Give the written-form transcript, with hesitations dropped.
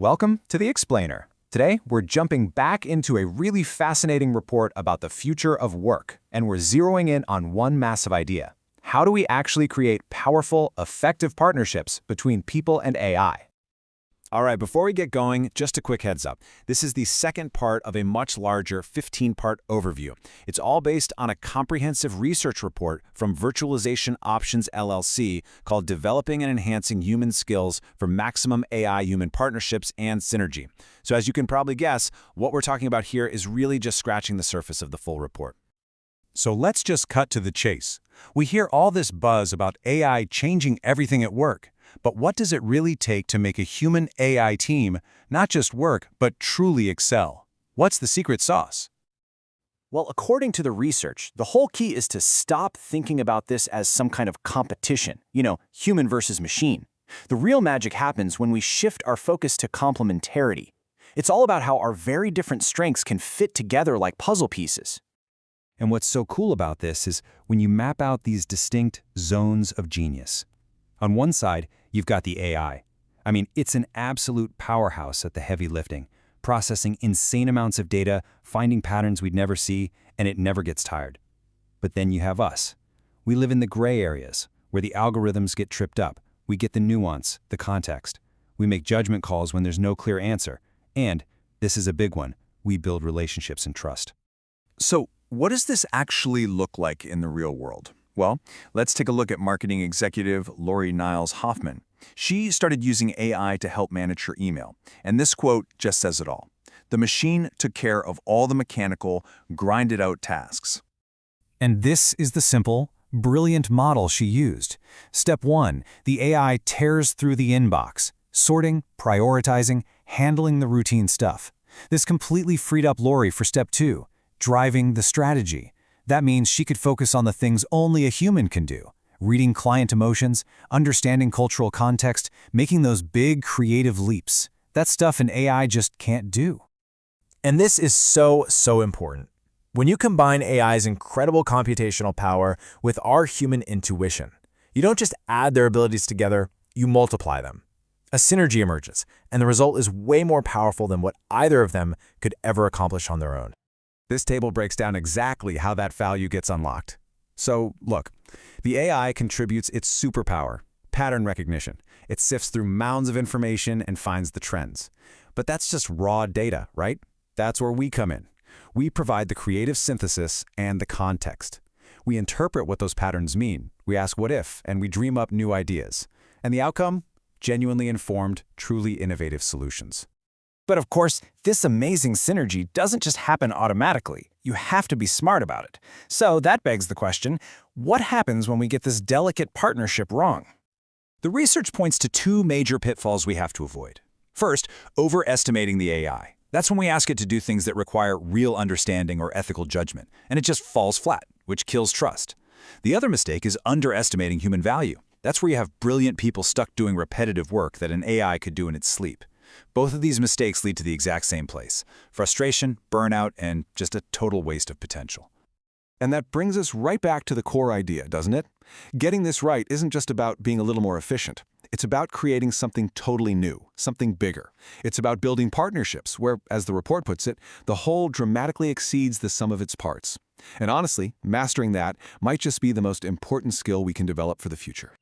Welcome to The Explainer. Today, we're jumping back into a really fascinating report about the future of work, and we're zeroing in on one massive idea. How do we actually create powerful, effective partnerships between people and AI? All right, before we get going, just a quick heads up. This is the second part of a much larger 15-part overview. It's all based on a comprehensive research report from Virtualization Options LLC called Developing and Enhancing Human Skills for Maximum AI-Human Partnerships and Synergy. So as you can probably guess, what we're talking about here is really just scratching the surface of the full report. So let's just cut to the chase. We hear all this buzz about AI changing everything at work. But what does it really take to make a human-AI team not just work, but truly excel? What's the secret sauce? Well, according to the research, the whole key is to stop thinking about this as some kind of competition, human versus machine. The real magic happens when we shift our focus to complementarity. It's all about how our very different strengths can fit together like puzzle pieces. And what's so cool about this is when you map out these distinct zones of genius. On one side, you've got the AI. I mean, it's an absolute powerhouse at the heavy lifting, processing insane amounts of data, finding patterns we'd never see, and it never gets tired. But then you have us. We live in the gray areas, where the algorithms get tripped up. We get the nuance, the context. We make judgment calls when there's no clear answer. And, this is a big one, we build relationships and trust. So, what does this actually look like in the real world? Well, let's take a look at marketing executive Lori Niles Hoffman. She started using AI to help manage her email, and this quote just says it all. The machine took care of all the mechanical, grinded-out tasks. And this is the simple, brilliant model she used. Step 1, the AI tears through the inbox, sorting, prioritizing, handling the routine stuff. This completely freed up Lori for step 2, driving the strategy. That means she could focus on the things only a human can do, reading client emotions, understanding cultural context, making those big creative leaps. That's stuff an AI just can't do. And this is so important. When you combine AI's incredible computational power with our human intuition, you don't just add their abilities together, you multiply them. A synergy emerges, and the result is way more powerful than what either of them could ever accomplish on their own. This table breaks down exactly how that value gets unlocked. So, look, the AI contributes its superpower, pattern recognition. It sifts through mounds of information and finds the trends. But that's just raw data, right? That's where we come in. We provide the creative synthesis and the context. We interpret what those patterns mean. We ask what if, and we dream up new ideas. And the outcome? Genuinely informed, truly innovative solutions. But of course, this amazing synergy doesn't just happen automatically. You have to be smart about it. So that begs the question, what happens when we get this delicate partnership wrong? The research points to two major pitfalls we have to avoid. First, overestimating the AI. That's when we ask it to do things that require real understanding or ethical judgment, and it just falls flat, which kills trust. The other mistake is underestimating human value. That's where you have brilliant people stuck doing repetitive work that an AI could do in its sleep. Both of these mistakes lead to the exact same place: frustration, burnout, and just a total waste of potential. And that brings us right back to the core idea, doesn't it? Getting this right isn't just about being a little more efficient. It's about creating something totally new, something bigger. It's about building partnerships where, as the report puts it, the whole dramatically exceeds the sum of its parts. And honestly, mastering that might just be the most important skill we can develop for the future.